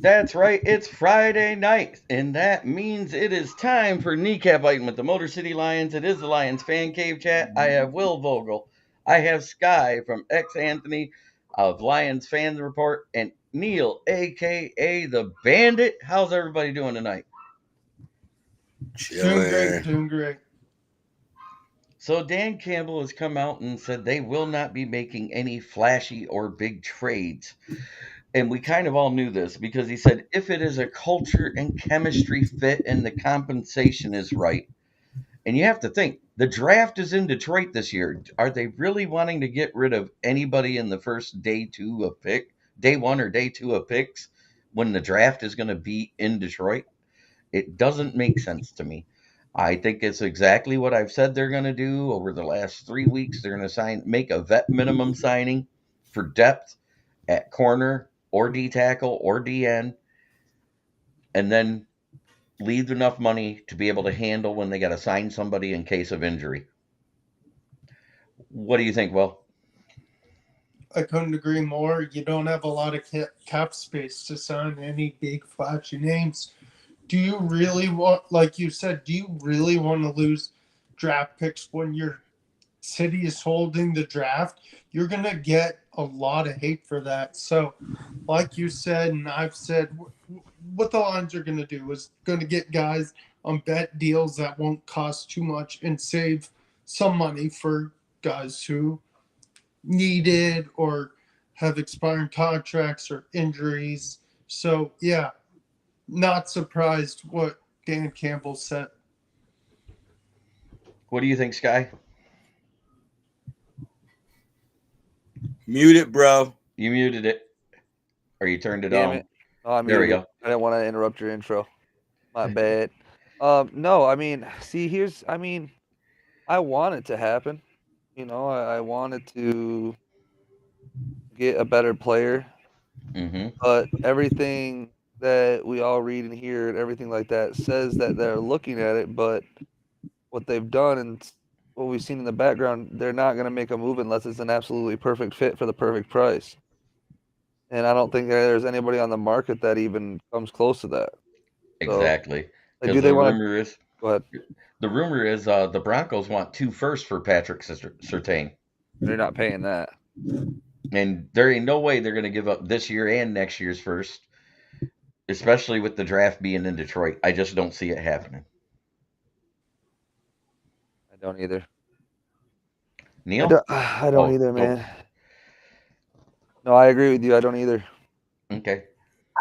That's right, it's Friday night, and that means it is time for Kneecap Fighting with the Motor City Lions. It is the Lions Fan Cave Chat. I have Will Vogel. I have Sky from X Anthony of Lions Fan Report, and Neil, aka the Bandit. How's everybody doing tonight? Doing great, Chilling. doing great. So Dan Campbell has come out and said they will not be making any flashy or big trades. And we kind of all knew this because he said if it is a culture and chemistry fit and the compensation is right. And you have to think the draft is in Detroit this year. Are they really wanting to get rid of anybody in the first day one or day two of picks when the draft is going to be in Detroit? It doesn't make sense to me. I think it's exactly what I've said they're going to do over the last 3 weeks. They're going to make a vet minimum signing for depth at corner or D tackle or DN, and then leave enough money to be able to handle when they got to sign somebody in case of injury. What do you think, Will? I couldn't agree more. You don't have a lot of cap space to sign any big flashy names. Do you really want, like you said, do you really want to lose draft picks when your city is holding the draft? You're going to get a lot of hate for that. So, like you said, and I've said, what the Lions are going to do is going to get guys on bet deals that won't cost too much and save some money for guys who need it or have expiring contracts or injuries. So, yeah, not surprised what Dan Campbell said. What do you think, Sky? Mute it, bro. You muted it or you turned it Damn on. it. Oh, I There we muted it. go. I didn't want to interrupt your intro. My bad. No, I mean, see, I want it to happen. I wanted to get a better player, Mm-hmm. but everything that we all read and hear and everything like that says that they're looking at it, but what they've done and what we've seen in the background, they're not going to make a move unless it's an absolutely perfect fit for the perfect price. And I don't think there's anybody on the market that even comes close to that. So, Exactly. like, do Because they want to go ahead? the rumor is the Broncos want 2 firsts for Patrick Surtain, They're not paying that. and there ain't no way they're going to give up this year and next year's first, especially with the draft being in Detroit. I just don't see it happening. I don't either. Neil? I don't Oh, either, oh, man. No, I agree with you. I don't either. okay.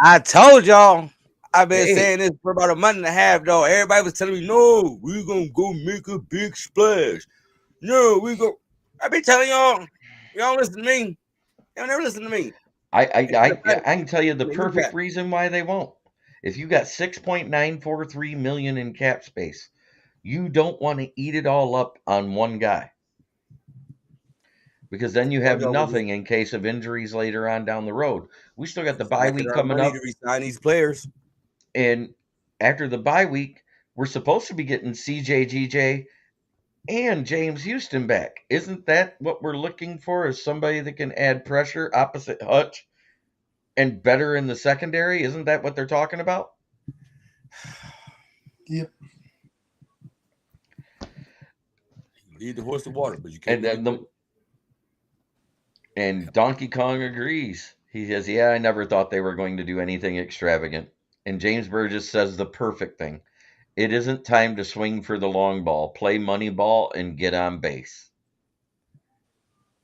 I told y'all. I've been Hey, saying this for about a month and a half, though. Everybody was telling me, no, we're going to go make a big splash. No, we go. I've been telling y'all. Y'all listen to me. Y'all never listen to me. I can tell you the The new perfect guy. reason why they won't. If you got 6.943 million in cap space, you don't want to eat it all up on one guy because then you Told have y'all we'll just nothing in case of injuries later on down the road. We still got the bye stacking week our coming money to up, resign these players. and after the bye week, we're supposed to be getting CJGJ and James Houston back. Isn't that what we're looking for? Is somebody that can add pressure opposite Hutch and better in the secondary? Isn't that what they're talking about? Yep. Lead the horse to water, but you can't And make it then drink. Donkey Kong agrees. He says, "Yeah, I never thought they were going to do anything extravagant." And James Burgess says the perfect thing. It isn't time to swing for the long ball. Play money ball and get on base.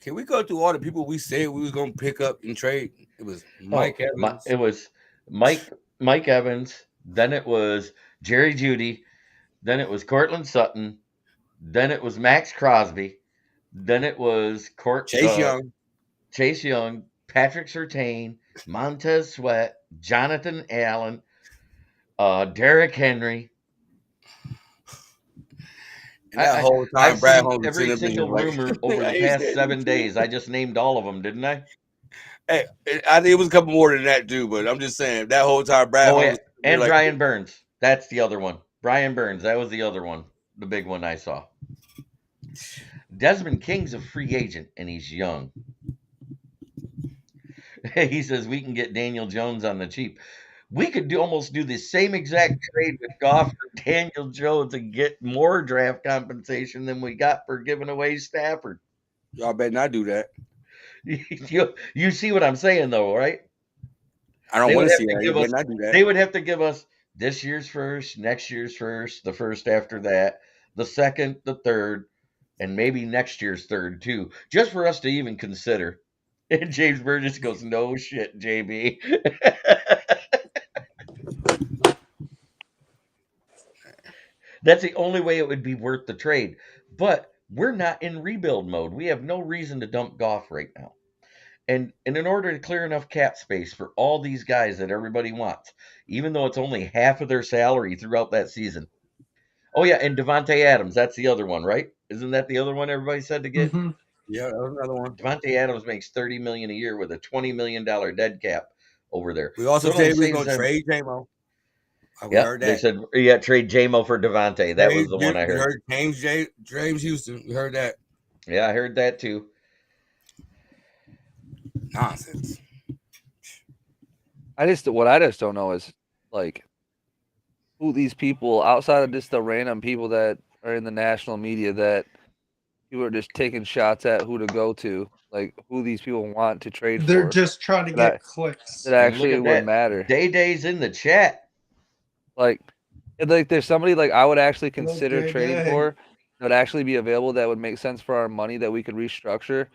Can we go through all the people we said we was gonna pick up and trade? It was Oh, Mike Evans. it was Mike Evans. Then it was Jerry Judy. Then it was Cortland Sutton. Then it was Max Crosby. Then it was Chase Young. Chase Young, Patrick Surtain, Montez Sweat, Jonathan Allen, Derrick Henry. And that whole I've time, Brad seen Holmes was sitting every there thinking, single like, rumor over the I ain't past saying this 7 days. shit. I just named all of them, didn't I? Hey, I think it was a couple more than that, too, but I'm just saying, that whole time, Brad Oh Holmes yeah, was sitting there and like, Brian Burns. That's the other one. Brian Burns. That was the other one. The big one I saw. Desmond King's a free agent and he's young. He says we can get Daniel Jones on the cheap. We could almost do the same exact trade with Goff for Daniel Jones and get more draft compensation than we got for giving away Stafford. Y'all better not do that. You see what I'm saying, though, right? I don't They want would to have see to that. You give better us. not do that. They would have to give us this year's first, next year's first, the first after that, the second, the third, and maybe next year's third too, just for us to even consider. And James Burgess goes, "No shit, JB." That's the only way it would be worth the trade. But we're not in rebuild mode. We have no reason to dump Goff right now. And in order to clear enough cap space for all these guys that everybody wants, even though it's only half of their salary throughout that season. Oh yeah, and Devontae Adams, that's the other one, right? Isn't that the other one everybody said to get? Hmm. Yeah, that was another one. Devontae Adams makes $30 million a year with a $20 million dead cap over there. We So also it only said we was saves gonna them. trade J-Mo. We Yep, heard they that. said yeah, trade JMO for Devontae. That was the one I We heard. heard James Houston. We heard that. Yeah, I heard that too. Nonsense. What I just don't know is like who these people outside of just the random people that are in the national media that people are just taking shots at who to go to, like who these people want to trade They're for just trying to that get clicks. that And look actually at would that. matter. Day's in the chat. Like, there's somebody like I would actually consider Okay, trading day. for that would actually be available that would make sense for our money that we could restructure.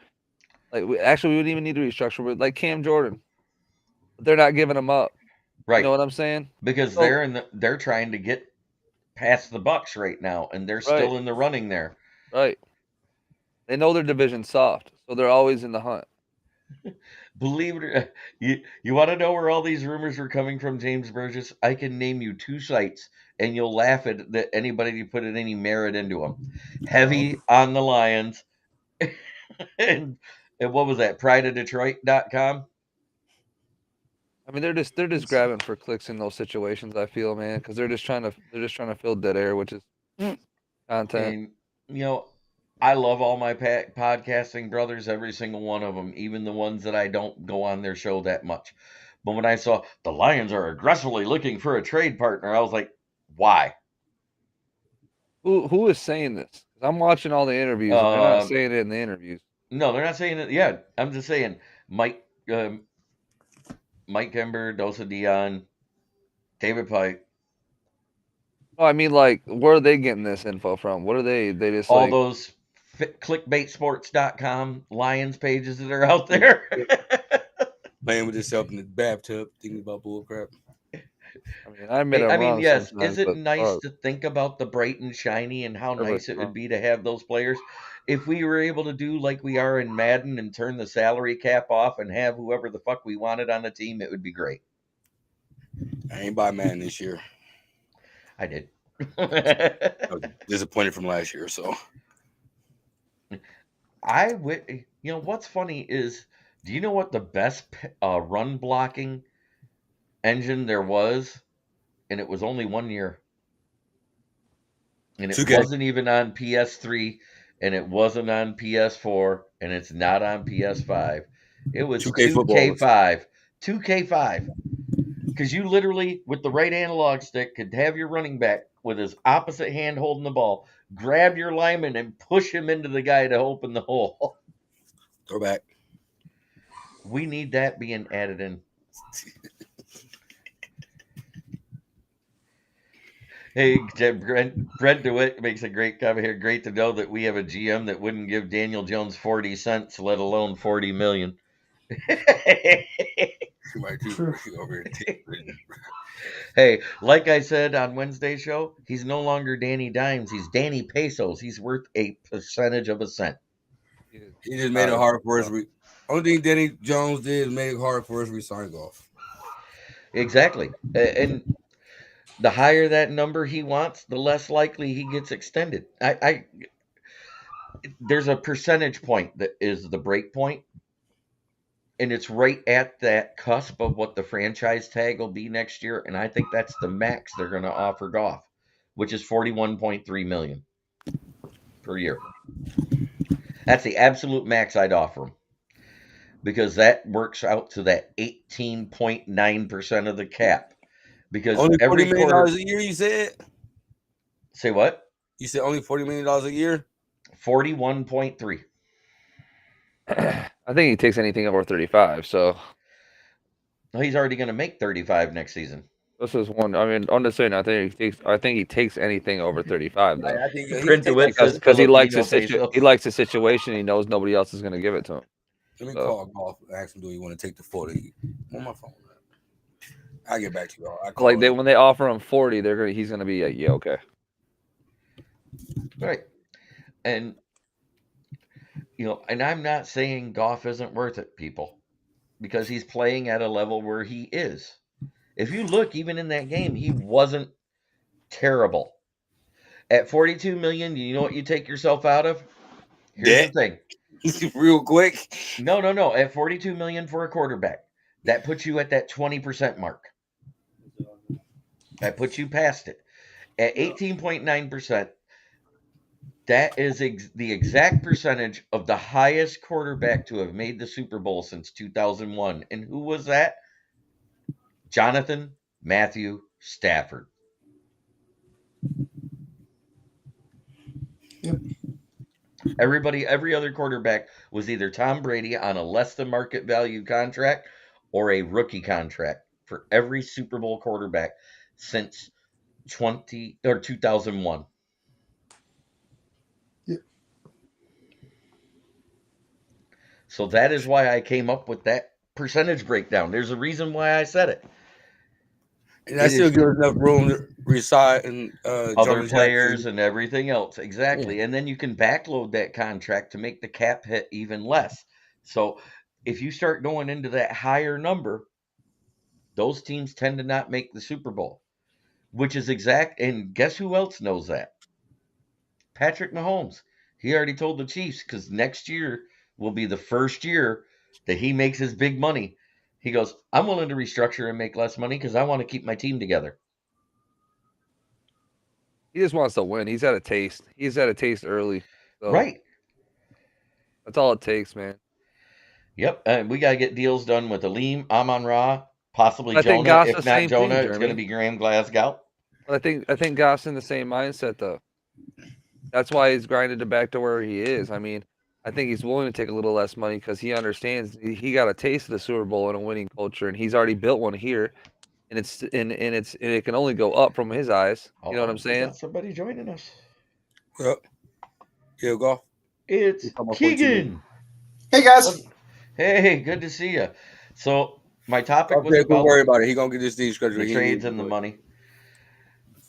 Like, we wouldn't even need to restructure, but like Cam Jordan, but they're not giving him up. You know Right. what I'm saying? Because So they're trying to get past the Bucks right now, and they're right, still in the running there. right. They know their division's soft, so they're always in the hunt. Believe it or you want to know where all these rumors are coming from, James Burgess? I can name you two sites, and you'll laugh at that anybody who put any merit into them. Heavy on the Lions, and, and what was that? PrideOfDetroit.com. I mean, they're just grabbing for clicks in those situations. I feel, man, because they're just trying to fill dead air, which is content. And I love all my podcasting brothers, every single one of them, even the ones that I don't go on their show that much. But when I saw the Lions are aggressively looking for a trade partner, I was like, why? Who is saying this? 'Cause I'm watching all the interviews, and they're not Um, saying it in the interviews. no, they're not saying it. Yeah, I'm just saying Mike, Mike Kember, Dosa Dion, David Pike, Oh, I mean, like, where are they getting this info from? What are they? They just all like, those clickbaitsports.com Lions pages that are out there. Playing with yourself in the bathtub, thinking about bullcrap. I mean, I admit I'm I mean, wrong yes, sometimes, is it but nice to think about the bright and shiny and how everybody's nice it would wrong. be to have those players? If we were able to do like we are in Madden and turn the salary cap off and have whoever the fuck we wanted on the team, it would be great. I ain't buy man this year. I did. I was disappointed from last year, so I would, what's funny is, do you know what the best run blocking engine there was? And it was only 1 year. And it 2K. wasn't even on PS3, and it wasn't on PS4, and it's not on PS5. It was 2K football. 2K5. 2K5. Because you literally, with the right analog stick, could have your running back with his opposite hand holding the ball, grab your lineman and push him into the guy to open the hole. Throwback. We need that being added in. Hey, Brent DeWitt makes a great comment here. Great to know that we have a GM that wouldn't give Daniel Jones 40 cents, let alone 40 million. True. Hey, like I said on Wednesday's show, he's no longer Danny Dimes. He's Danny Pesos. He's worth a percentage of a cent. He just made it hard for us. Only thing Danny Jones did is make it hard for us to resign Goff. Exactly. And the higher that number he wants, the less likely he gets extended. There's a percentage point that is the break point, and it's right at that cusp of what the franchise tag will be next year, and I think that's the max they're going to offer Goff, which is 41.3 million per year. That's the absolute max I'd offer him, because that works out to that 18.9% of the cap. because Only $40 every million quarter. a year. You said. Say what? You said only $40 million a year. 41.3. I think he takes anything over 35. So No, he's already going to make 35 next season. this is one. I mean, I'm just saying. I think he takes anything over 35 though. I think he Printowitz says Because he likes Filipino he likes the situation. He knows nobody else is going to give it to him. Let me call Golf and ask him, do he want to take the 40? On my phone. I'll get back to you all. Like when they offer him 40, he's gonna be like, yeah, okay. Right. And and I'm not saying Goff isn't worth it, people, because he's playing at a level where he is. If you look, even in that game, he wasn't terrible. At 42 million, you know what you take yourself out of? Here's the thing. Real quick. No. At 42 million for a quarterback, that puts you at that 20% mark. That puts you past it. At 18.9%, that is the exact percentage of the highest quarterback to have made the Super Bowl since 2001. And who was that? Jonathan Matthew Stafford. Yep. Every other quarterback was either Tom Brady on a less than market value contract or a rookie contract for every Super Bowl quarterback since 2001. Yep. So that is why I came up with that percentage breakdown. There's a reason why I said it. And that still gives enough room to reside in other Jonah players Jackson. and everything else. Exactly. Yeah. And then you can backload that contract to make the cap hit even less. So if you start going into that higher number, those teams tend to not make the Super Bowl, which is exact. And guess who else knows that? Patrick Mahomes. He already told the Chiefs, because next year will be the first year that he makes his big money. He goes, I'm willing to restructure and make less money because I want to keep my team together. He just wants to win. He's had a taste. He's had a taste early. So right. That's all it takes, man. Yep. And we got to get deals done with Aleem, Amon-Ra, possibly Jonah. If not Jonah, it's going to be Graham Glasgow. But I think Goff's in the same mindset, though. That's why he's grinded it back to where he is. I mean, I think he's willing to take a little less money because he understands he got a taste of the Super Bowl in a winning culture, and he's already built one here, and it can only go up from his eyes. You know what I'm saying? Got somebody joining us. Yep. Yeah, Golf. It's Keegan. Hey guys. Hey, good to see you. So my topic was about. Don't worry about it. He's gonna get this thing scheduled. The trades and the money.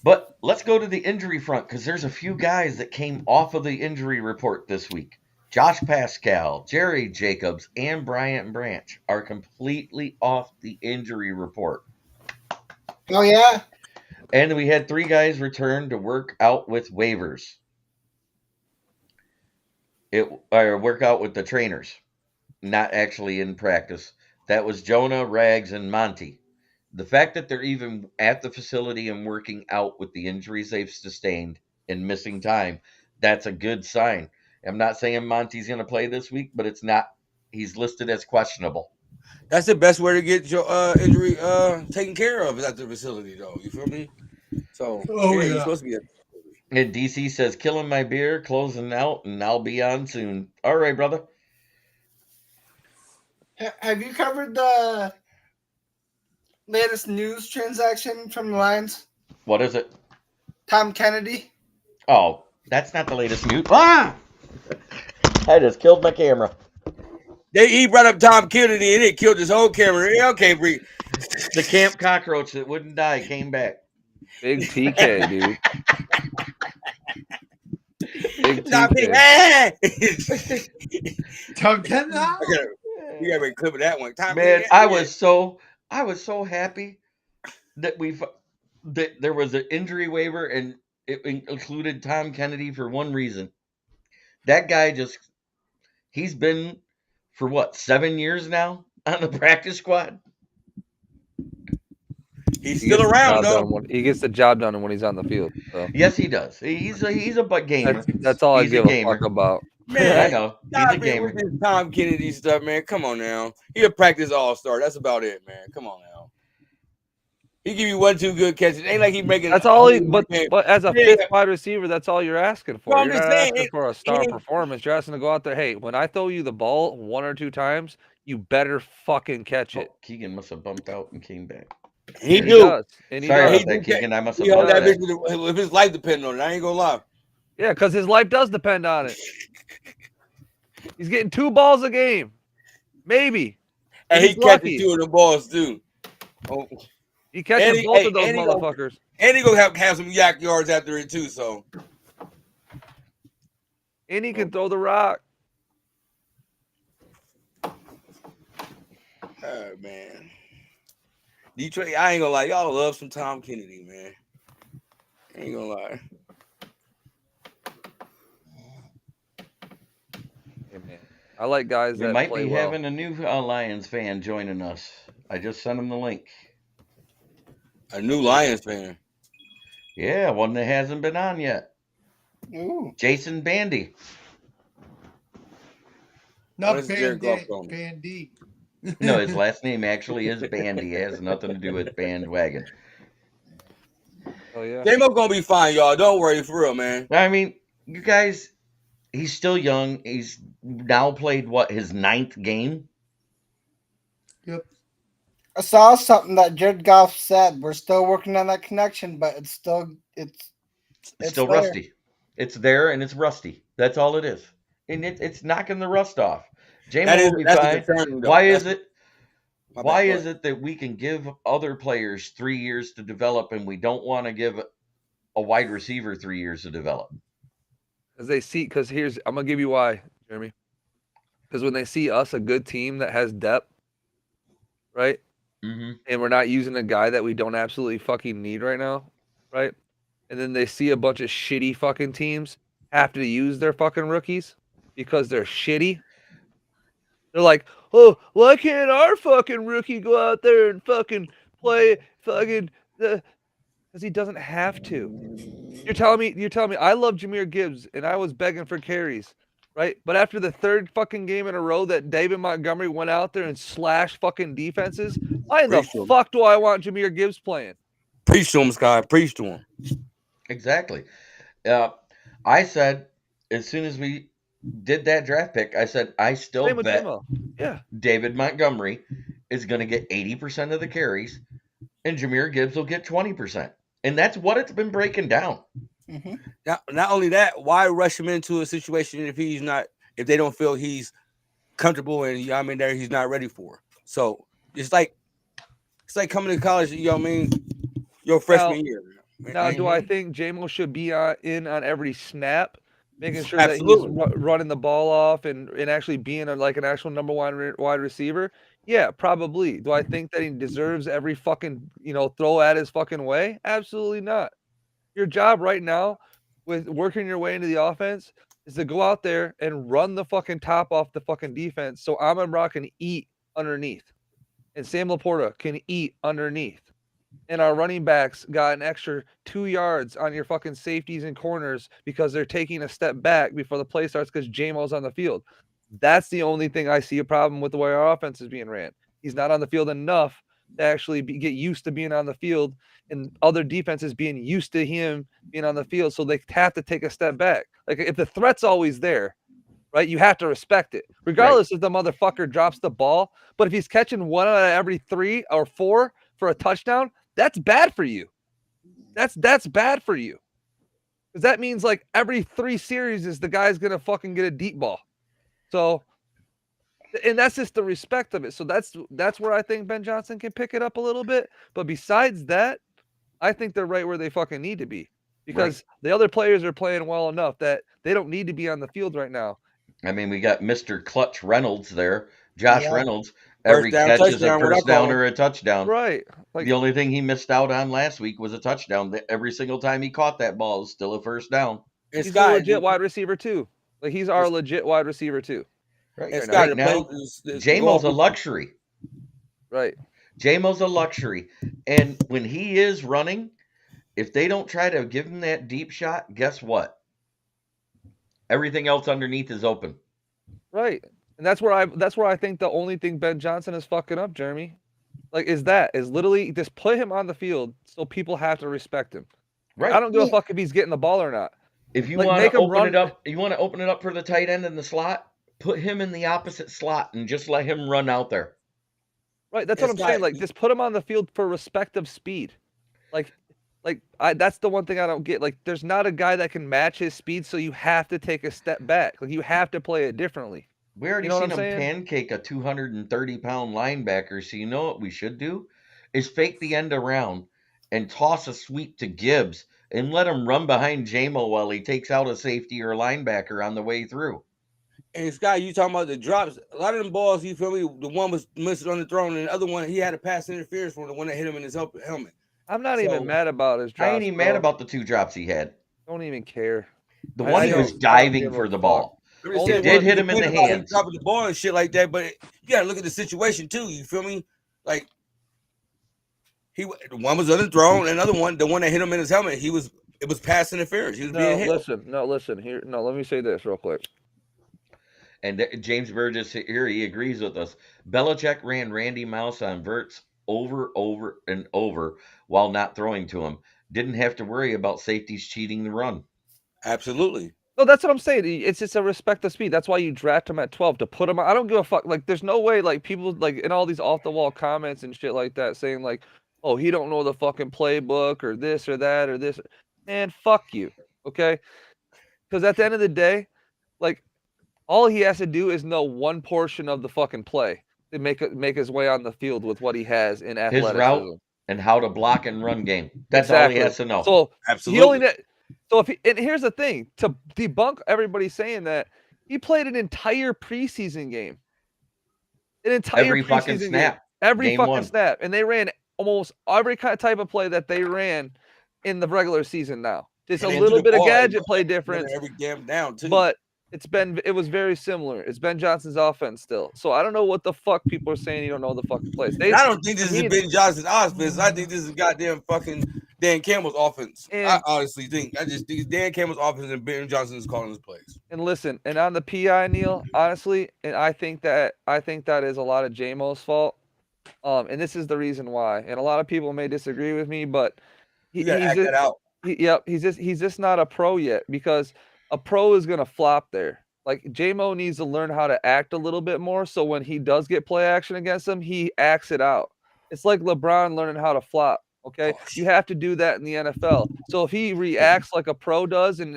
But let's go to the injury front, because there's a few guys that came off of the injury report this week. Josh Pascal, Jerry Jacobs, and Bryant Branch are completely off the injury report. Oh, yeah? And we had 3 guys return to work out with waivers. Work out with the trainers, not actually in practice. That was Jonah, Rags, and Monty. The fact that they're even at the facility and working out with the injuries they've sustained and missing time, that's a good sign. I'm not saying Monty's going to play this week, but it's not. He's listed as questionable. That's the best way to get your injury taken care of is at the facility, though. You feel me? So, you're supposed to be at the facility. And DC says, killing my beer, closing out, and I'll be on soon. All right, brother. Have you covered the latest news transaction from the Lions? What is it? Tom Kennedy. Oh, that's not the latest news. Ah! I just killed my camera. He brought up Tom Kennedy and it killed his whole camera. Okay, breathe. The camp cockroach that wouldn't die came back. Big TK, dude. Big TK. Tom Kennedy. You gotta be clipping that one. Tom Man, Kennedy. I was so happy that that there was an injury waiver and it included Tom Kennedy for one reason. That guy he's been for what, 7 years now on the practice squad? He's still around, though. He gets the job done when he's on the field. So. Yes, he does. He's a butt gamer. That's all I give a fuck about. Man, I know. He's a gamer. With this Tom Kennedy stuff, man. Come on now. He's a practice all-star. That's about it, man. Come on now. He give you 1-2 good catches. Ain't like he making. That's a all he. whole But weekend. as a Yeah, fifth wide receiver, that's all you're asking for. well, I'm You're just not saying. asking for a star performance. You're asking to go out there. Hey, when I throw you the ball 1 or 2 times, you better fucking catch it. Oh, Keegan must have bumped out and came back. He And he do. does. And he Sorry And does. he about do. that, Keegan. I must He have hold bumped that back. bitch with his life depending on it. I ain't gonna lie. Yeah, because his life does depend on it. He's getting 2 balls a game, maybe. And He's he catches lucky. 2 of the balls too. Oh. He catching both of those and motherfuckers. And he gonna have some yak yards after it too. So. And he can throw the rock. Oh man. Detroit, I ain't gonna lie, y'all love some Tom Kennedy, man. I ain't gonna lie. Hey, man. I like guys We that might play be well. having a new Lions fan joining us. I just sent him the link. A new Lions fan. Yeah, one that hasn't been on yet. Ooh. Jason Bandy. Not this is Jared Goff Band-Aid, going. Bandy. No, his last name actually is Bandy. It has nothing to do with bandwagon. Oh yeah. J-Mo gonna be fine, y'all. Don't worry, for real, man. I mean, you guys, he's still young. He's now played, what, his 9th game? Yep. I saw something that Jared Goff said. We're still working on that connection, but it's still It's It's still there. rusty. It's there and it's rusty. That's all it is. And it's knocking the rust off. J-Mo will be That's a fine. concern, though. Why is it? My bad, Why go is ahead. it that we can give other players 3 years to develop and we don't want to give a wide receiver 3 years to develop? Because I'm gonna give you why, Jeremy. Because when they see us, a good team that has depth, right? Mm-hmm. And we're not using a guy that we don't absolutely fucking need right now, right? And then they see a bunch of shitty fucking teams have to use their fucking rookies because they're shitty. They're like, oh, why can't our fucking rookie go out there and fucking play fucking because he doesn't have to. You're telling me I love Jahmyr Gibbs and I was begging for carries, right? But after the 3rd fucking game in a row that David Montgomery went out there and slashed fucking defenses, why in the Preach to him. fuck do I want Jahmyr Gibbs playing? Preach to him, Sky. Preach to him. Exactly. I said, as soon as we did that draft pick, I said, I still Same with bet J-Mo. Yeah. David Montgomery is going to get 80% of the carries and Jahmyr Gibbs will get 20%. And that's what it's been breaking down. Mm-hmm. Not only that, why rush him into a situation if they don't feel he's comfortable and there he's not ready for. So it's like coming to college, your freshman year. Now, do I think J-Mo should be in on every snap, making sure Absolutely. that he's running the ball off and actually being like an actual number 1 wide receiver? Yeah, probably. Do I think that he deserves every fucking, throw at his fucking way? Absolutely not. Your job right now with working your way into the offense is to go out there and run the fucking top off the fucking defense so Amon-Ra can eat underneath and Sam Laporta can eat underneath. And our running backs got an extra 2 yards on your fucking safeties and corners because they're taking a step back before the play starts because J-Mo's on the field. That's the only thing I see a problem with the way our offense is being ran. He's not on the field enough to actually get used to being on the field and other defenses being used to him being on the field. So they have to take a step back. Like if the threat's always there, right, you have to respect it, regardless if the motherfucker drops the ball. But if he's catching 1 out of every 3 or 4 for a touchdown, that's bad for you. That's bad for you. Because that means like every 3 series is the guy's gonna fucking get a deep ball. So, and that's just the respect of it. So that's where I think Ben Johnson can pick it up a little bit. But besides that, I think they're right where they fucking need to be. Because the other players are playing well enough that they don't need to be on the field right now. I mean, we got Mr. Clutch Reynolds there. Josh Reynolds. First Every down, catch is a touchdown, what I first call down him. or a touchdown. Right. Like The only thing he missed out on last week was a touchdown. Every single time he caught that ball, it was still a first down. And he's Scott, a legit wide receiver too. Like he's our legit wide receiver too. Right, and right Scott, now, J-Mo's a luxury. Right. J-Mo's a luxury. And when he is running, if they don't try to give him that deep shot, guess what? Everything else underneath is open. Right. And that's where I think the only thing Ben Johnson is fucking up, Jeremy. Like, is literally just put him on the field so people have to respect him. I Right. don't give a fuck if he's getting the ball or not. If you Like, want make to him open it run. up, you want to open it up for the tight end in the slot, put him in the opposite slot and just let him run out there. Right, that's what I'm saying. Like, just put him on the field for respective speed. Like, that's the one thing I don't get. Like, there's not a guy that can match his speed, so you have to take a step back. Like, you have to play it differently. We already You know what seen I'm him saying? pancake a 230-pound linebacker. So you know what we should do is fake the end around and toss a sweep to Gibbs and let him run behind JMO while he takes out a safety or linebacker on the way through. And Scott, you talking about the drops? A lot of them balls, you feel me? The one was missed on the thrown, and the other one he had a pass interference from the one that hit him in his helmet. I'm not even mad about his drops. I ain't even mad about the 2 drops he had. Don't even care. The one he was don't diving give a for the fuck. ball. It did hit him in the hands. Dropping the ball and shit like that, but you gotta look at the situation too. You feel me? Like the one was underthrown, and the one that hit him in his helmet, it was pass interference. He was being hit. Listen here. No, let me say this real quick. And James Burgess here, he agrees with us. Belichick ran Randy Mouse on verts over and over while not throwing to him. Didn't have to worry about safeties cheating the run. Absolutely. No, that's what I'm saying. It's just a respect of speed. That's why you draft him at 12 to put him. I don't give a fuck. Like, there's no way. Like, people like in all these off the wall comments and shit like that saying like, "Oh, he don't know the fucking playbook or this or that or this." Man, fuck you. Okay. Because at the end of the day, like, all he has to do is know one portion of the fucking play to make his way on the field with what he has in athleticism. His route and how to block and run game. That's all he has to know. So absolutely. And here's the thing, to debunk everybody saying that, he played an entire preseason game. Every fucking snap. Every fucking snap. And they ran almost every kind of type of play that they ran in the regular season now. Just a little bit of gadget play difference. Every damn down too. But it was very similar. It's Ben Johnson's offense still. So I don't know what the fuck people are saying. You don't know the fucking plays. I don't think this is Ben Johnson's offense. I think this is goddamn fucking Dan Campbell's offense. I honestly think. I just think Dan Campbell's offense and Ben Johnson is calling his plays. And listen, and on the PI, Neil, honestly, and I think that is a lot of JMO's fault. And this is the reason why. And a lot of people may disagree with me, but he's just, he's just not a pro yet, because a pro is gonna flop there. Like, JMO needs to learn how to act a little bit more, so when he does get play action against him, he acts it out. It's like LeBron learning how to flop. Okay, you have to do that in the NFL. So if he reacts like a pro does, and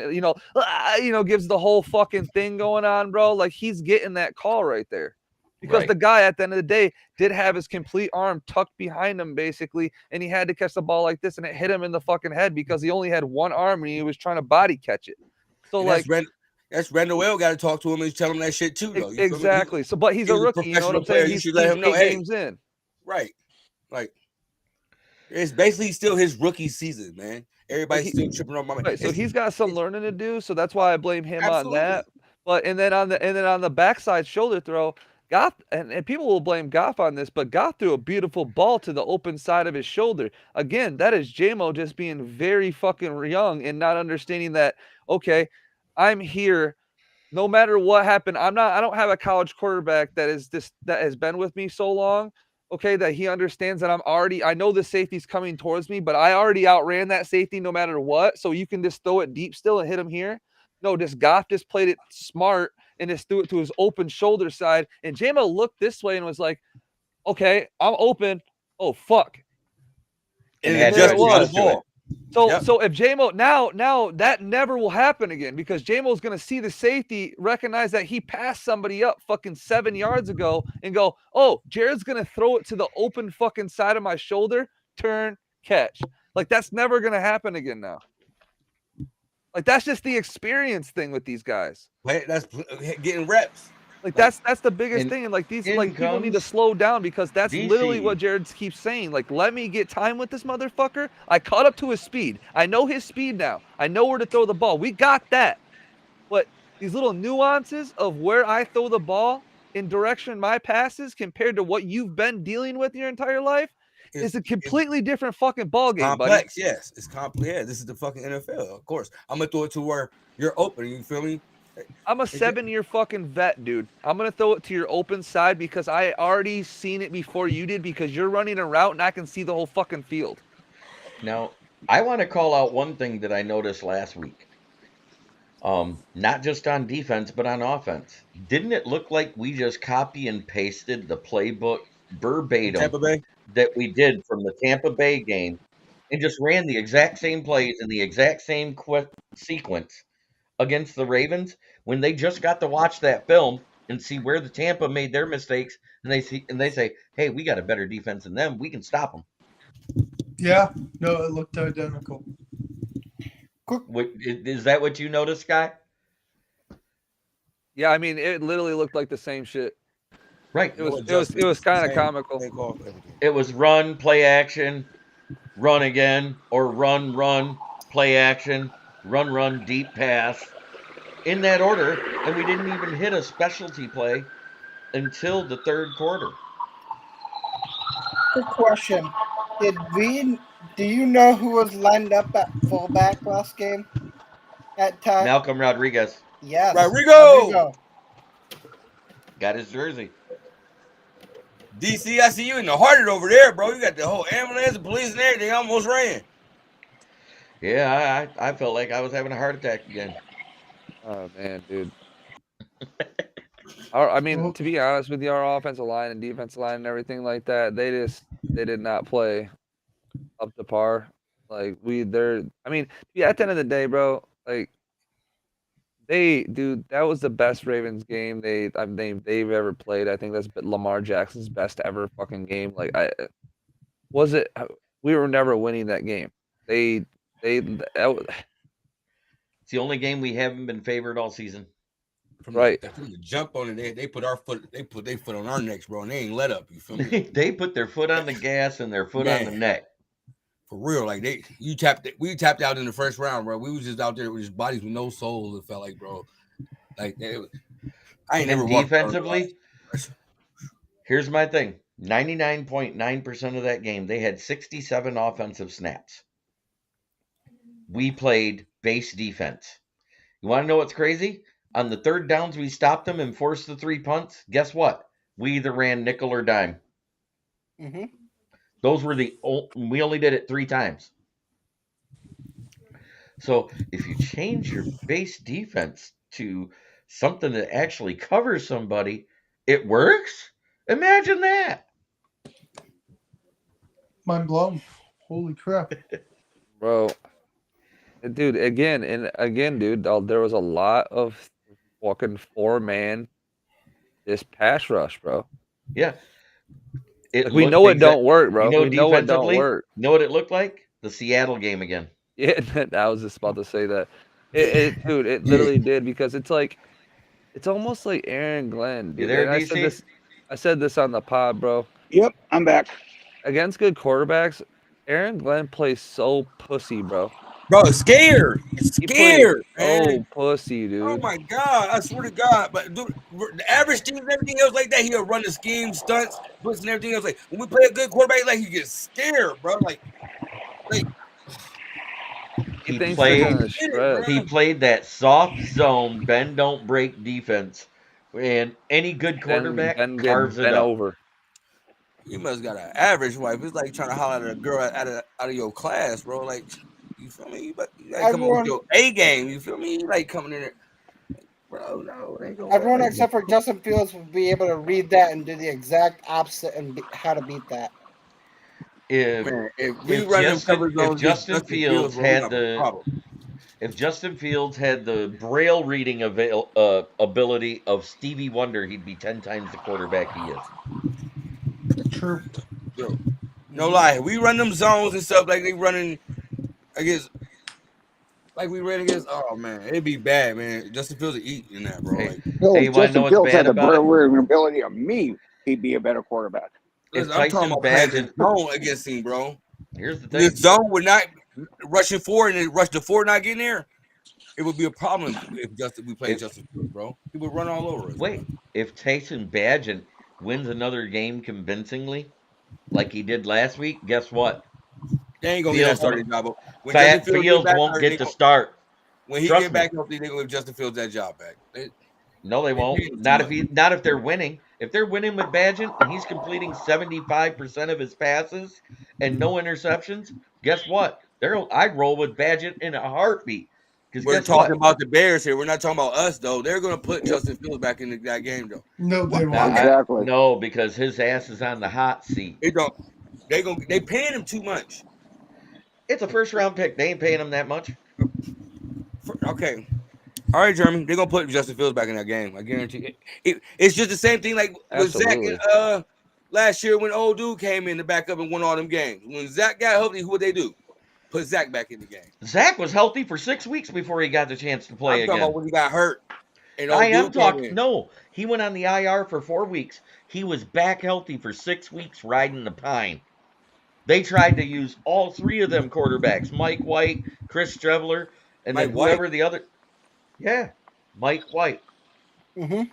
gives the whole fucking thing going on, bro, like, he's getting that call right there. Because the guy at the end of the day did have his complete arm tucked behind him, basically, and he had to catch the ball like this, and it hit him in the fucking head because he only had one arm and he was trying to body catch it. So, and like, that's Randall Well got to talk to him and tell him that shit too, though. Exactly. So, but he's a rookie. You know what I'm saying? He's let him know, games in. Right. Like, it's basically still his rookie season, man. Everybody's still tripping on my man. Right. So he's got some learning to do. So that's why I blame him on that. But and then on the backside shoulder throw, Goff, and people will blame Goff on this, but Goff threw a beautiful ball to the open side of his shoulder. Again, that is JMO just being very fucking young and not understanding that, okay, I'm here no matter what happened. I don't have a college quarterback that has been with me so long, okay, that he understands that I know the safety's coming towards me, but I already outran that safety no matter what. So you can just throw it deep still and hit him here. No, Goff just played it smart and just threw it to his open shoulder side. And JMO looked this way and was like, okay, I'm open. Oh, fuck. And there it was. So if JMO, now that never will happen again, because JMO's going to see the safety, recognize that he passed somebody up fucking 7 yards ago and go, oh, Jared's going to throw it to the open fucking side of my shoulder, turn, catch. Like, that's never going to happen again now. Like, that's just the experience thing with these guys. That's getting reps. Like, that's the biggest thing. And like, people need to slow down, because that's literally what Jared keeps saying. Like, let me get time with this motherfucker. I caught up to his speed. I know his speed now. I know where to throw the ball. We got that. But these little nuances of where I throw the ball in direction my passes compared to what you've been dealing with your entire life is a completely different fucking ball game, complex, buddy. Yes, it's complex. Yeah, this is the fucking NFL. Of course, I'm gonna throw it to where you're open. You feel me? I'm a It's 7-year fucking vet, dude. I'm gonna throw it to your open side because I already seen it before you did because you're running a route and I can see the whole fucking field. Now, I want to call out one thing that I noticed last week. Not just on defense, but on offense. Didn't it look like we just copy and pasted the playbook from verbatim Tampa Bay. that we did from the Tampa Bay game and just ran the exact same plays in the exact same sequence against the Ravens when they just got to watch that film and see where the Tampa made their mistakes and they say, "Hey, we got a better defense than them. We can stop them." Yeah, no, it looked identical. Is that what you noticed, Sky? Yeah, I mean, it literally looked like the same shit. Right. It No was adjustments. kind of Same comical. take off everything. It was run, play action, run again, or run, play action, run, deep pass in that order. And we didn't even hit a specialty play until the third quarter. Quick question: Do you know who was lined up at fullback last game? At time, Malcolm Rodriguez yes, Rodrigo! got his jersey. DC, I see you in the heart of it over there, bro. You got the whole ambulance, the police, and everything. I almost ran. Yeah, I felt like I was having a heart attack again. Oh man, dude. I mean, Well, to be honest with you, our offensive line and defensive line and everything like that, they did not play up to par. Like I mean, yeah, at the end of the day, bro, like dude, that was the best Ravens game they've ever played. I think that's Lamar Jackson's best ever fucking game. Like was it we were never winning that game. They that It's the only game we haven't been favored all season. From Right. the jump on it, they put their foot on our necks, bro, and they ain't let up. You feel me? They put their foot on the gas and their foot on the Man. neck. For real, like we tapped out in the first round, bro. We was just out there with just bodies with no soul. It felt like, bro, like I ain't never And walked defensively, here's my thing. 99.9% of that game, they had 67 offensive snaps. We played base defense. You want to know what's crazy? On the third downs, we stopped them and forced the 3 punts. Guess what? We either ran nickel or dime. Mm-hmm. Those were we only did it 3 times. So if you change your base defense to something that actually covers somebody, it works. Imagine that. mind blown. Holy crap. bro. Dude, again, dude, there was a lot of fucking 4-man this pass rush, bro. Yeah. Like, we know it don't work, bro. You know, We know it don't defensively, work. you know what it looked like? The Seattle game again. Yeah, I was just about to say that. Dude, it literally did because it's like, it's almost like Aaron Glenn, You dude. there, And DC? I said this on the pod, bro. Yep, I'm back. Against good quarterbacks, Aaron Glenn plays so pussy, bro. bro, it's scared. It's He plays scared, so man. pussy, Oh dude. my god, I swear to God. But dude, the average team and everything else like that, he'll run the scheme, stunts, blitz, and everything else. Like when we play a good quarterback, like he gets scared, bro. Like He thinks they're played gonna shred. he played that soft zone, bend don't break defense. And any good quarterback Then get carves it bent up. over. you must got an average wife. It's like trying to holler at a girl out of your class, bro. Like you feel me? You gotta come up with your A game. You feel me? You like coming in there. Bro, no, it ain't gonna Everyone work. except for Justin Fields will be able to read that and do the exact opposite and how to beat that. If Man, if we if run them cover Justin, if zones, Justin Fields bro, we had have a the problem. if Justin Fields had the braille reading ability of Stevie Wonder, he'd be 10 times the quarterback he is. True. Yo, no lie, we run them zones and stuff like they running against, like we ran against. Oh man, it'd be bad, man. Justin Fields would eat in that, bro. Hey, Like, No, hey, you want to know Justin what's Fields bad had the about it? brain ability of me. He'd be a better quarterback. If listen, I'm talking Tyson about playing Badgett, the zone against him, bro. here's the If thing. this zone would not rushing forward and rush the forward not getting there, it would be a problem if we played Justin Fields, bro. He would run all over us. Wait, if Tyson Badgett wins another game convincingly, like he did last week, guess what? They ain't gonna get that started, Jabo. When Justin Fields get Fields back, won't they get the gonna, start. when he Trust get me. back healthy, they're gonna give Justin Fields that job back. No, they won't. paying him too Not much. not if they're winning. If they're winning with Badgett and he's completing 75% of his passes and no interceptions, guess what? I'd roll with Badgett in a heartbeat. Because We're guess talking what? about the Bears here. We're not talking about us though. They're gonna put Justin Fields back in that game though. No, they Nah, won't. Exactly. no, because his ass is on the hot seat. They don't. They paying him too much. It's a first round pick. They ain't paying him that much. Okay. All right, Jeremy. They're gonna put Justin Fields back in that game. I guarantee it's just the same thing like with Zach Absolutely. last year when old dude came in to back up and won all them games. When Zach got healthy, who would they do? Put Zach back in the game. Zach was healthy for 6 weeks before he got the chance to play I'm talking about again. when he got hurt and I old am dude came talking. in. No, he went on the IR for 4 weeks. He was back healthy for 6 weeks riding the pine. They tried to use all three of them quarterbacks, Mike White, Chris Streveler, and then Mike White. whoever the other. Yeah, Mike White. Mm-hmm.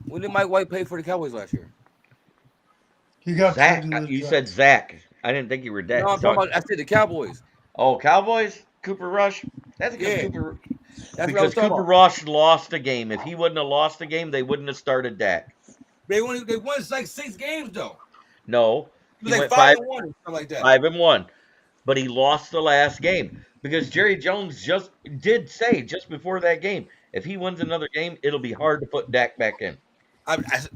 When did Mike White play for the Cowboys last year? He got Zach. traded to the You said Jets. Zach. I didn't think you were No, dead. I'm talking about. I said the Cowboys. Oh, Cowboys? Cooper Rush? That's because Yeah, Cooper. that's what I was Because talking Cooper about. Rush lost a game. If he wouldn't have lost a game, they wouldn't have started Dak. They won like 6 games though. No, It he was like went 5-1 or something like that. 5-1, but he lost the last game because Jerry Jones just did say just before that game, if he wins another game, it'll be hard to put Dak back in.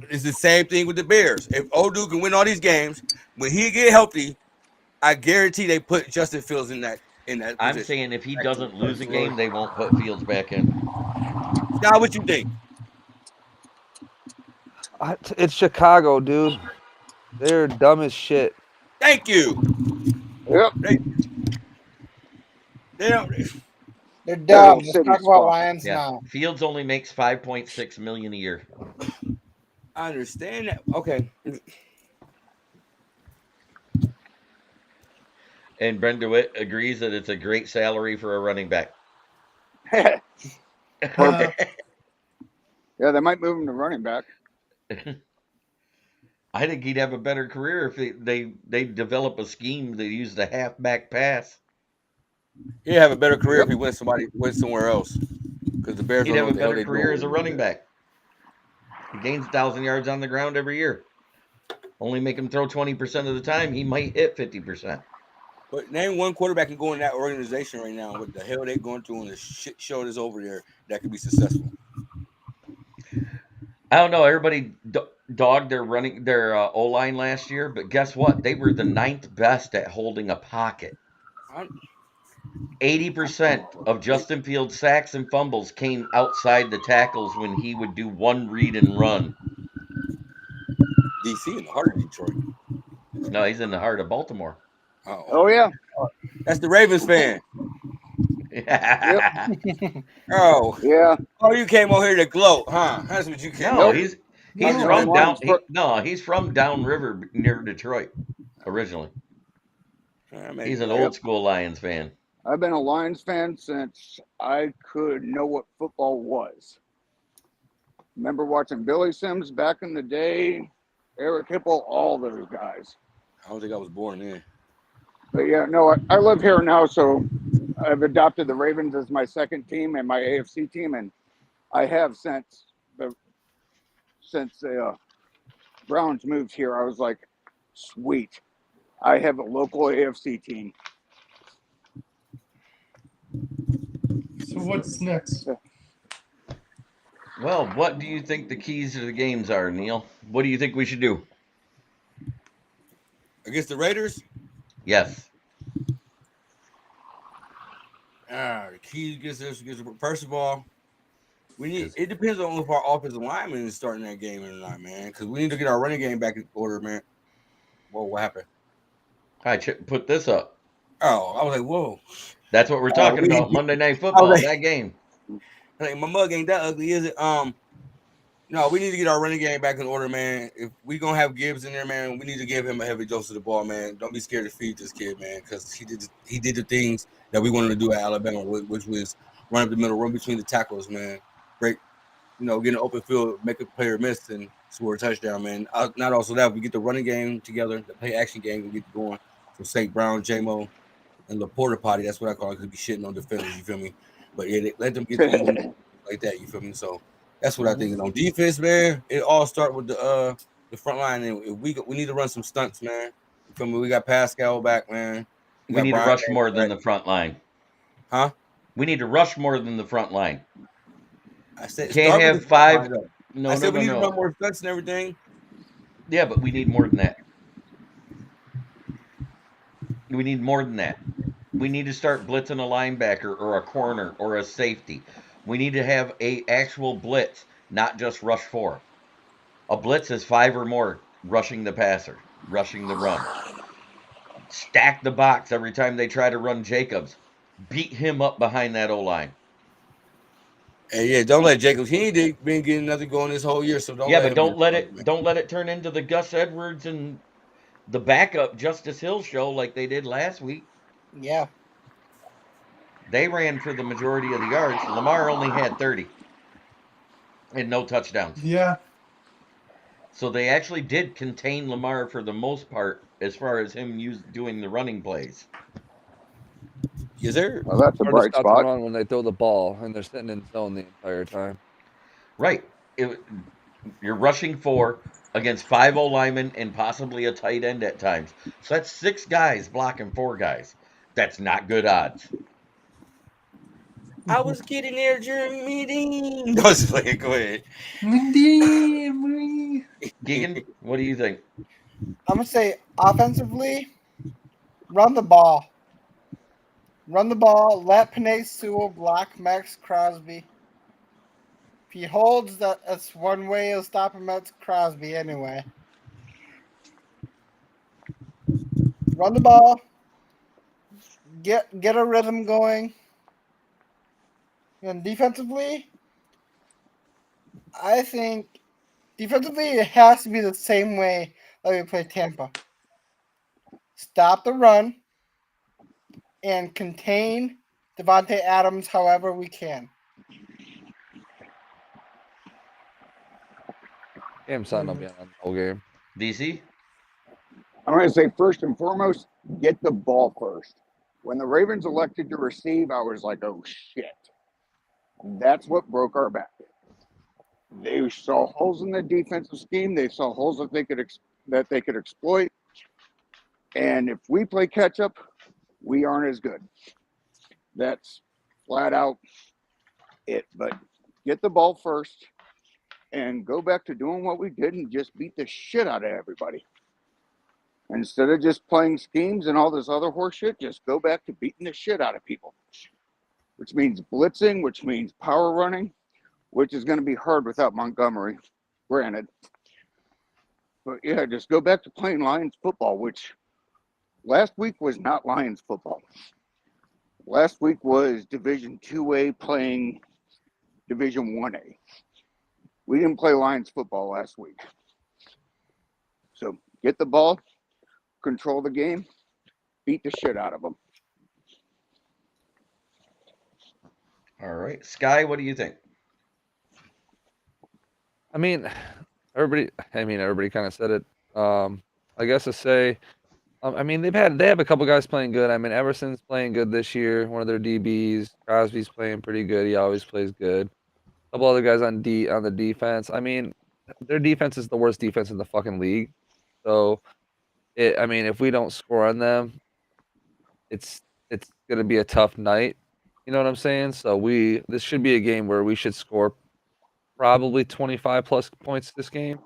It's the same thing with the Bears. If old dude can win all these games, when he get healthy, I guarantee they put Justin Fields in that I'm position. saying if he Back to doesn't lose a Absolutely. game, they won't put Fields back in. Scott, what you think? It's Chicago, dude. They're dumb as shit. Thank you. Yep. They don't. They're That dumb. whole Let's city's talk about fucked. Lions Yeah, now. Fields only makes 5.6 million a year. I understand that. Okay. And Brent DeWitt agrees that it's a great salary for a running back. Perfect. Yeah, they might move him to running back. I think he'd have a better career if they develop a scheme that used a halfback pass. He'd have a better career Yep. if he went somewhere else. Because the Bears He'd don't know have a what the hell better they're career as a doing. running back. He gains 1,000 yards on the ground every year. Only make him throw 20% of the time. He might hit 50%. But name one quarterback can go in that organization right now. What the hell they going through and the shit show that's over there that could be successful. I don't know. Everybody dogged their O line last year, but guess what? They were the 9th best at holding a pocket. 80% of Justin Fields' sacks and fumbles came outside the tackles when he would do one read and run. DC in the heart of Detroit. No, he's in the heart of Baltimore. Oh yeah. That's the Ravens fan. Oh, Yeah. oh, you came over here to gloat, huh? That's what you came. No, over he's I've been a from down. Lions for He's from downriver near Detroit originally. He's an old school Lions fan. I've been a Lions fan since I could know what football was. Remember watching Billy Sims back in the day, Eric Hipple, all those guys. I don't think I was born then. But yeah, no, I live here now, so I've adopted the Ravens as my second team and my AFC team, and I have since the Browns moved here. I was like, sweet, I have a local AFC team. So what's next? Well, what do you think the keys to the games are, Neil? What do you think we should do? Against the Raiders? Yes. The key against this, first of all, it depends on if our offensive lineman is starting that game or not, man. Because we need to get our running game back in order, man. Whoa, what happened? I put this up. Oh, I was like, whoa. That's what we're talking about. Monday Night Football, that game. Like, my mug ain't that ugly, is it? No, we need to get our running game back in order, man. If we gonna have Gibbs in there, man, we need to give him a heavy dose of the ball, man. Don't be scared to feed this kid, man, because he did the things that we wanted to do at Alabama, which was run up the middle, run between the tackles, man. Break, get an open field, make a player miss, and score a touchdown, man. Not also that, we get the running game together, the play action game, we get going. So St. Brown, J-Mo, and the porta potty. That's what I call it. Could be shitting on defenders. You feel me? But yeah, let them get through like that. You feel me? So that's what I think. On defense, man, it all start with the front line, and we need to run some stunts, man. You feel me? We got Pascal back, man. We We got need to Brian rush more than back. the front line. Huh? We need to rush more than the front line. I said Can't start with the have front five. line though. No, I no, said we no, need to run no. more stunts and everything. Yeah, but we need more than that. We need more than that. We need to start blitzing a linebacker or a corner or a safety. We need to have a actual blitz, not just rush four. A blitz is five or more rushing the passer, rushing the run. Stack the box every time they try to run Jacobs. Beat him up behind that O line. And yeah, don't let Jacobs. He ain't been getting nothing going this whole year, so don't Yeah, let but him be responsible, man. don't let it turn into the Gus Edwards and the backup Justice Hill show like they did last week. Yeah. They ran for the majority of the yards. Lamar only had 30 and no touchdowns. Yeah. So they actually did contain Lamar for the most part as far as him doing the running plays. Yes, sir. Well, that's a Hard to bright stop the spot. run when they throw the ball and they're sitting in zone the entire time. Right. You're rushing four against five O linemen and possibly a tight end at times. So that's six guys blocking four guys. That's not good odds. I was getting there during meeting. No, just like go ahead. Gigan, what do you think? I'm gonna say offensively, run the ball. Run the ball. Let Panay Sewell block Max Crosby. If he holds, that's one way to stop him at Crosby anyway. Run the ball. Get a rhythm going. And defensively, I think defensively it has to be the same way that we play Tampa. Stop the run and contain Devontae Adams however we can. Cam Sutton will be on the whole game. DC? I'm going to say first and foremost, get the ball first. When the Ravens elected to receive, I was like, oh shit. That's what broke our back. They saw holes in the defensive scheme. They saw holes that they could exploit. And if we play catch up, we aren't as good. That's flat out it. But get the ball first and go back to doing what we did and just beat the shit out of everybody. Instead of just playing schemes and all this other horse shit, just go back to beating the shit out of people. Which means blitzing, which means power running, which is going to be hard without Montgomery, granted. But yeah, just go back to playing Lions football, which last week was not Lions football. Last week was Division 2A playing Division 1A. We didn't play Lions football last week. So get the ball, control the game, beat the shit out of them. All right. Sky, what do you think? I mean, everybody kind of said it. I guess to say, I mean, they have a couple guys playing good. I mean, Everson's playing good this year. One of their DBs, Crosby's playing pretty good. He always plays good. A couple other guys on the defense. I mean, their defense is the worst defense in the fucking league. So, I mean, if we don't score on them, it's gonna be a tough night. You know what I'm saying? So this should be a game where we should score probably 25 plus points this game.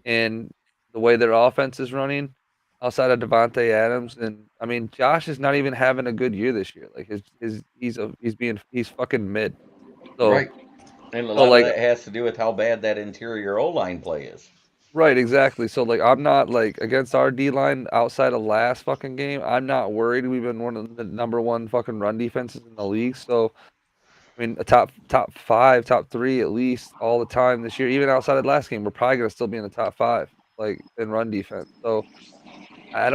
And the way their offense is running, outside of Devontae Adams, and I mean Josh is not even having a good year this year. Like he's fucking mid. So Right. And a so lot of like that has to do with how bad that interior O line play is. right, exactly. So like I'm not like against our D line outside of last fucking game. I'm not worried. We've been one of the number one fucking run defenses in the league. So I mean, a top five, top three at least all the time this year. Even outside of last game, we're probably gonna still be in the top five, like in run defense. So I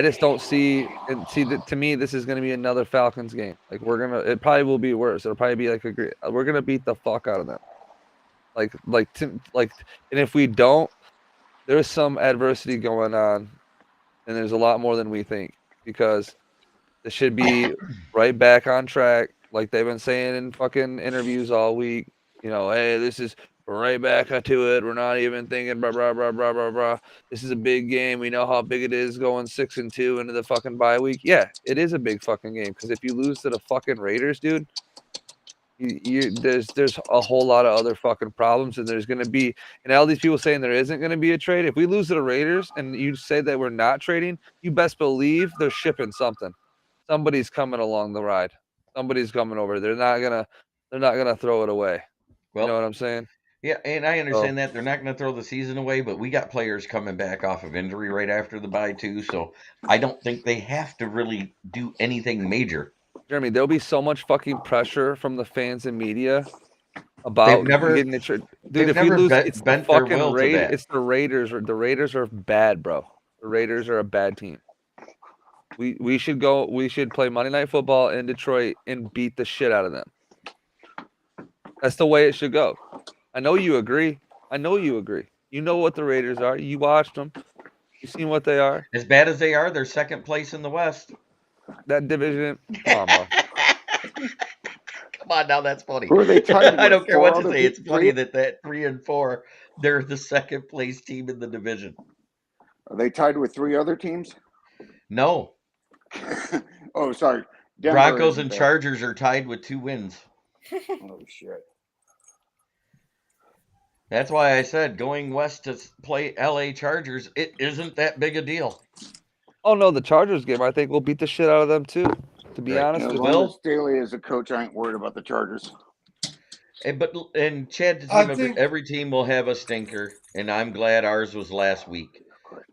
just don't see and see that to me this is gonna be another Falcons game. Like it probably will be worse. It'll probably be like we're gonna beat the fuck out of them. And if we don't, there's some adversity going on, and there's a lot more than we think because This should be right back on track, like they've been saying in fucking interviews all week. Hey, we're right back to it. We're not even thinking blah blah blah blah blah blah. This is a big game. We know how big it is going 6-2 into the fucking bye week. Yeah, it is a big fucking game because if you lose to the fucking Raiders, dude, there's a whole lot of other fucking problems, and there's gonna be, and all these people saying there isn't gonna be a trade. If we lose to the Raiders and you say that we're not trading, you best believe they're shipping something. Somebody's coming along the ride. Somebody's coming over. They're not gonna throw it away. You know Well, what I'm saying? yeah, and I So understand that they're not going to throw the season away, but we got players coming back off of injury right after the bye too, so I don't think they have to really do anything major. Jeremy, there'll be so much fucking pressure from the fans and media They've about never getting it. Dude, they've if we never lose, it's the bent their fucking will to Raid. that. It's the Raiders. The Raiders are bad, bro. The Raiders are a bad team. We should go. We should play Monday Night Football in Detroit and beat the shit out of them. That's the way it should go. I know you agree. I know you agree. You know what the Raiders are. You watched them. You seen what they are. As bad as they are, they're second place in the West. That division. Come on, bro. Come on, now that's funny. Who are they tied I with? don't care Four what you other say. It's people? funny that 3 and 4, they're the second place team in the division. Are they tied with 3 other teams? No, Oh, sorry. Denver Broncos isn't and there. Chargers are tied with 2 wins. Oh shit. That's why I said going west to play LA Chargers, it isn't that big a deal. Oh no, the Chargers game. I think we'll beat the shit out of them too. To be Right. honest As with long you. as Staley is a coach, I ain't worried about the Chargers. And Chad, I think every team will have a stinker, and I'm glad ours was last week.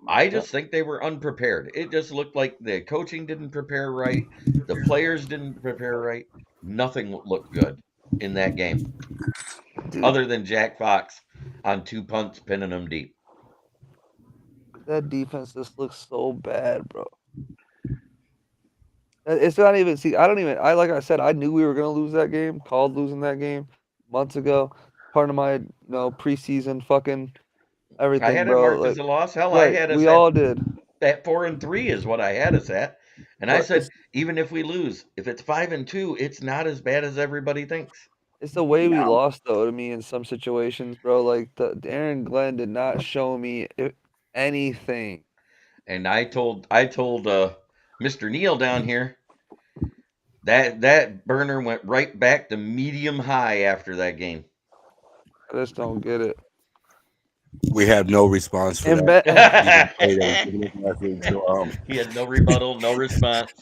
I just think they were unprepared. It just looked like the coaching didn't prepare right, the players didn't prepare right. Nothing looked good in that game, Dude, other than Jack Fox on 2 punts pinning them deep. that defense just looks so bad, bro. It's not even. See, I don't even. Like I said, I knew we were gonna lose that game. Called losing that game months ago. Part of my preseason fucking I everything, had it bro. marked as Like, a loss. Hell, I right, had us we all did. at 4 and 3 is what I had us at. And I But said, even if we lose, if it's 5 and 2, it's not as bad as everybody thinks. it's the way we No. lost, though. To me, in some situations, bro. Like the Aaron Glenn did not show me anything. And I told Mr. Neal down here that burner went right back to medium high after that game. I just don't get it. We have no response for And that. bet. He had no rebuttal, no response.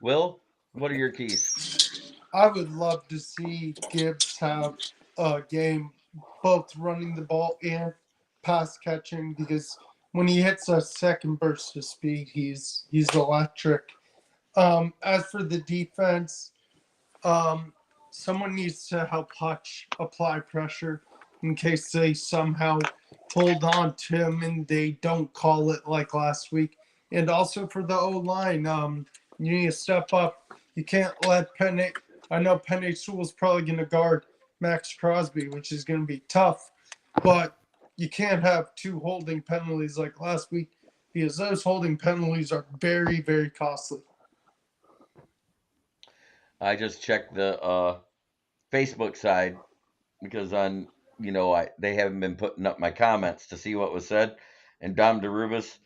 Will, what are your keys? I would love to see Gibbs have a game both running the ball and pass catching, because when he hits a second burst of speed, he's electric. As for the defense, someone needs to help Hutch apply pressure in case they somehow hold on to him and they don't call it like last week. And also for the O-line, you need to step up. You can't let Penny. I know Penny Sewell's probably going to guard Max Crosby, which is going to be tough, but you can't have 2 holding penalties like last week, because those holding penalties are very, very costly. I just checked the Facebook side because on they haven't been putting up my comments to see what was said, and Dom DeRubis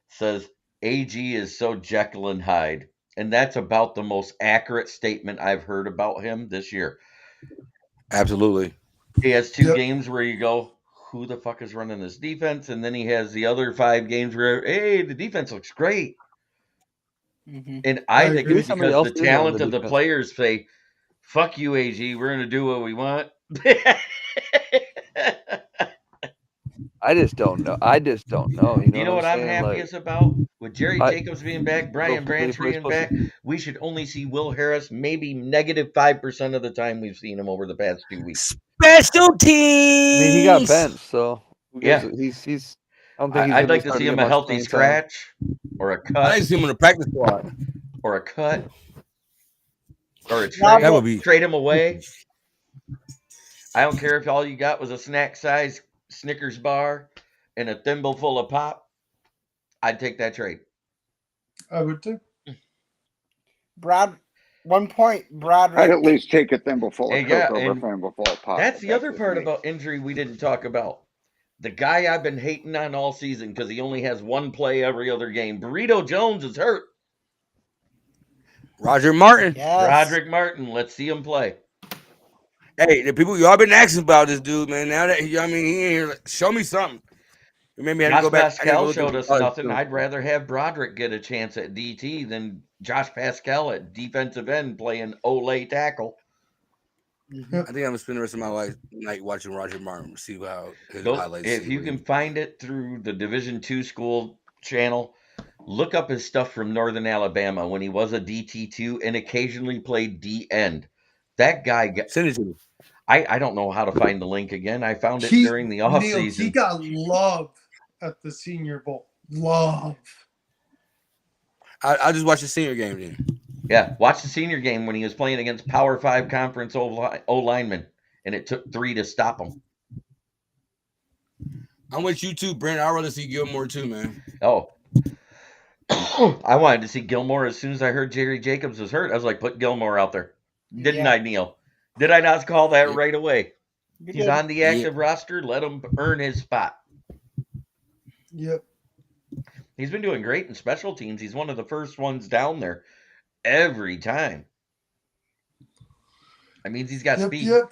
says AG is so Jekyll and Hyde, and that's about the most accurate statement I've heard about him this year. Absolutely. He has 2 Yep. games where you go, who the fuck is running this defense? And then he has the other 5 games where, hey, the defense looks great. Mhm. And I I think agree. it's Somebody because else the is running talent the of the defense. players say, fuck you, AG, we're going to do what we want. I just don't know. You know You know what I'm what I'm saying? Like, happiest about? With Jerry I Jacobs being back, Brian hopefully Branch for his being pussy. back, we should only see Will Harris maybe negative 5% of the time we've seen him over the past 2 weeks. Special I mean, he got teams. benched, so who gives Yeah. it? He's. I don't think he's I'd gonna be like to starting see to get him a much healthy playing time. scratch or a I cut didn't see him in the practice squad. or a cut or a Now, trade. That would be Trade him away. I don't care if all you got was a snack size Snickers bar and a thimble full of pop. I'd take that trade. I would too. Brad, 1 point, I'd Broderick. at least take a thimbleful of And yeah, Coke over a and thimbleful of pop. that's but the other just part me. about injury we didn't talk about. The guy I've been hating on all season because he only has one play every other game. Burrito Jones is hurt. Roger Martin. Yes. Broderick Martin, let's see him play. Hey, the people y'all been asking about this dude, man. Now that he ain't here, like, show me something. It made me have to Josh go back. I need to go Pascal look showed at us nothing. I'd rather have Broderick get a chance at DT than Josh Pascal at defensive end playing Olay tackle. Mhm. I think I'm gonna spend the rest of my life night watching Roger Martin. See how his Go highlights. if you can find it through the Division II school channel. Look up his stuff from Northern Alabama when he was a DT2 and occasionally played D end. That guy, Send it to me. I don't know how to find the link again. I found it during the off Neil, he season. got love at the Senior Bowl. Love. I'll just watch the senior game then. Yeah, watch the senior game when he was playing against Power 5 conference O linemen, and it took 3 to stop him. I'm with you too, Brent. I'd rather see Gilmore too, man. Oh. I wanted to see Gilmore as soon as I heard Jerry Jacobs was hurt. I was like, put Gilmore out there. Didn't Yeah. I, Neil? Did I not call that Yep. right away? You He's did. on the active roster. Let him earn his spot. Yep. He's been doing great in special teams. He's one of the first ones down there every time. That means he's got speed. Yep.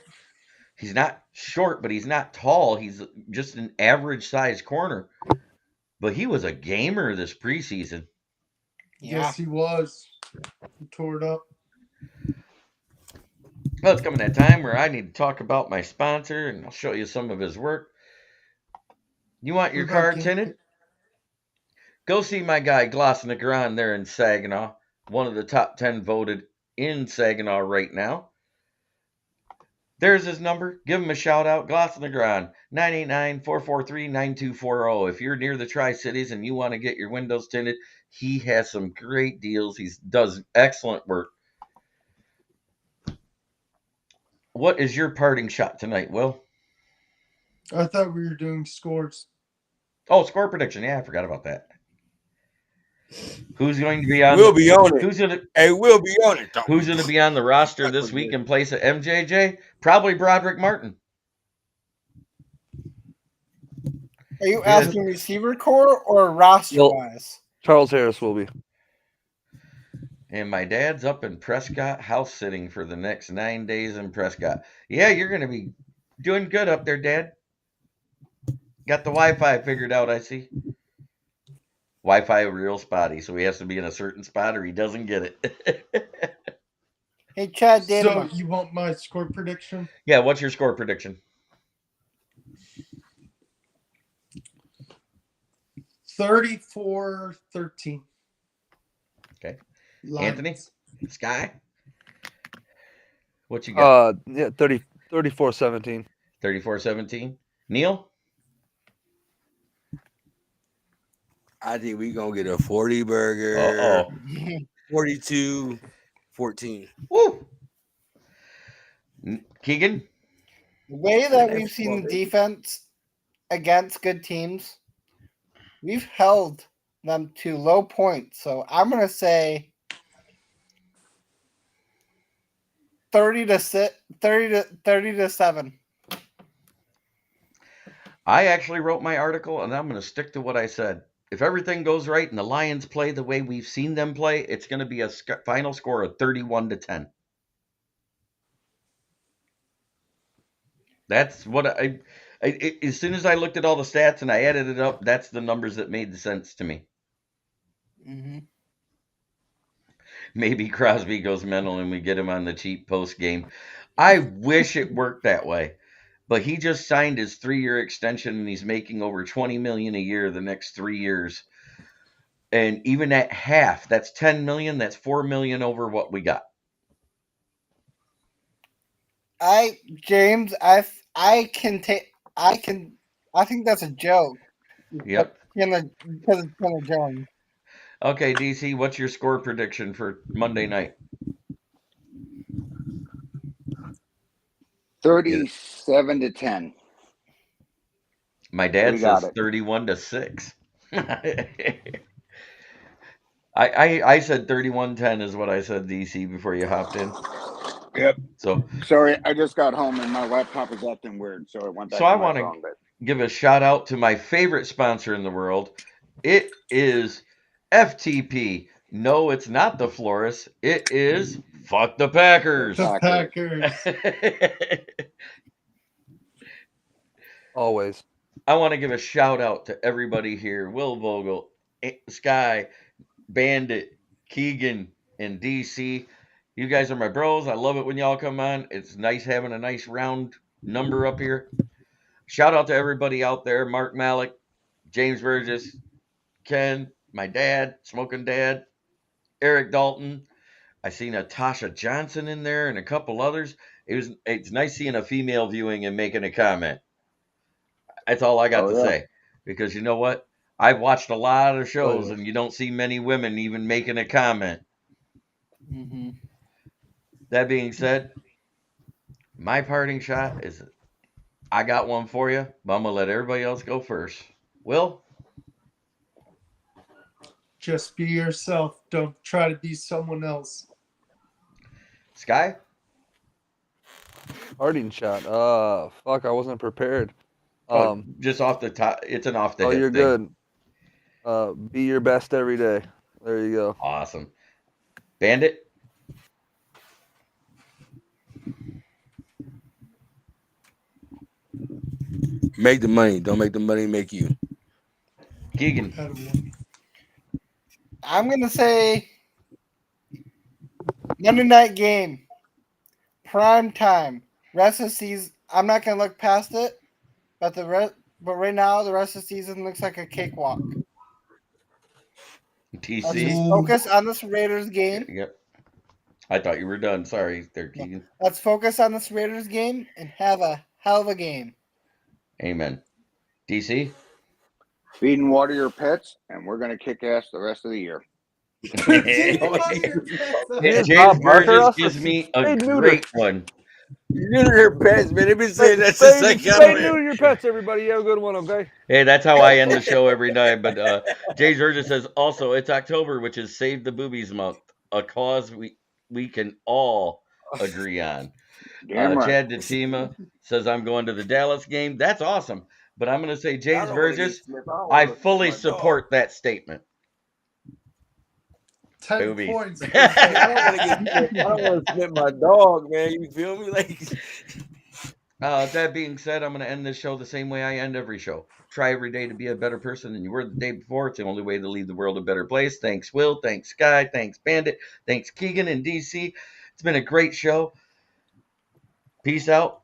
He's not short, but he's not tall. He's just an average size corner. But he was a gamer this preseason. Yeah. Yes, he was. He tore it up. Well, it's coming that time where I need to talk about my sponsor, and I'll show you some of his work. You want your What about car Campbell? tinted? Go see my guy Gloss Negron there in Saginaw, one of the top 10 voted in Saginaw right now. There's his number. Give him a shout out. Gloss Negron, 989-443-9240. If you're near the Tri-Cities and you want to get your windows tinted, he has some great deals. He does excellent work. What is your parting shot tonight, Will? I thought we were doing scores. Oh, score prediction. Yeah, I forgot about that. Who's going to be on? We'll be on it. Who's gonna? Hey, we'll be on it. Who's going to be on the roster this week in place of MJJ? Probably Broderick Martin. Are you asking receiver core or roster wise? Charles Harris will be. And my dad's up in Prescott house sitting for the next 9 days in Prescott. Yeah, you're going to be doing good up there, Dad. Got the Wi-Fi figured out, I see. Wi-Fi real spotty, so he has to be in a certain spot or he doesn't get it. Hey, Chad, So data. you want my score prediction? Yeah, what's your score prediction? 34-13. Okay. Lions. Anthony? Sky? What you got? Yeah, 34-17. 34-17. Neil? I think we gonna get a 40 burger. Uh-oh. 42-14. Woo! Keegan? The way that we've seen defense against good teams, we've held them to low points. So I'm gonna say 30 to 7. I actually wrote my article, and I'm going to stick to what I said. If everything goes right and the Lions play the way we've seen them play, it's going to be a final score of 31-10. That's what as soon as I looked at all the stats and I added it up, that's the numbers that made sense to me. Mm-hmm. Maybe Crosby goes mental and we get him on the cheap post game. I wish it worked that way. But he just signed his 3-year extension and he's making over $20 million a year the next 3 years. And even at half, that's $10 million. That's $4 million over what we got. I think that's a joke. Yep. Because it's Jonah Jones. Okay, DC, what's your score prediction for Monday night? 37-10. My dad We got says it. 31-6. I said 3110 is what I said, DC, before you hopped in. Yep. So Sorry, I just got home and my laptop is acting weird, so it went back I to my want to phone. But give a shout out to my favorite sponsor in the world. It is FTP. No, it's not the florist. It is Fuck the Packers. The Packers. Always. I want to give a shout out to everybody here: Will Vogel, Sky, Bandit, Keegan, and DC. You guys are my bros. I love it when y'all come on. It's nice having a nice round number up here. Shout out to everybody out there: Mark Malik, James Burgess, Ken, my dad, Smoking Dad, Eric Dalton. I seen Natasha Johnson in there and a couple others. It's nice seeing a female viewing and making a comment. That's all I got oh to yeah, say. Because you know what? I've watched a lot of shows yeah. and you don't see many women even making a comment. Mm-hmm. That being said, my parting shot is I got one for you, but I'm going to let everybody else go first. Will? Just be yourself. Don't try to be someone else. Sky? Parting shot. Fuck, I wasn't prepared. Just off the top. It's an off the Oh, hip you're thing. good. Be your best every day. There you go. Awesome. Bandit? Make the money. Don't make the money make you. Keegan? I'm gonna say Monday night game, prime time, rest of the season. I'm not gonna look past it, but but right now the rest of the season looks like a cakewalk. Let's just TC? focus on this Raiders game. Yep. I thought you were done. Sorry there, Keegan. Let's focus on this Raiders game and have a hell of a game. Amen. DC? feed and water your pets, and we're gonna kick ass the rest of the year. James Bob Barker Burgess us gives or me a spay neuter? great one. Neuter your pets, man. They've been saying that since I got Spay on neuter here. your pets, everybody. You have a good one, okay? Hey, that's how I end the show every night. But James Burgess says also it's October, which is Save the Boobies Month, a cause we can all agree on. Damn right. Chad Detima says I'm going to the Dallas game. That's awesome. But I'm going to say James Burgess, I fully support that statement. 10 Boobies. points. I don't want to spit my dog, man. You feel me? Like, That being said, I'm going to end this show the same way I end every show. Try every day to be a better person than you were the day before. It's the only way to leave the world a better place. Thanks, Will. Thanks, Sky. Thanks, Bandit. Thanks, Keegan and DC. It's been a great show. Peace out.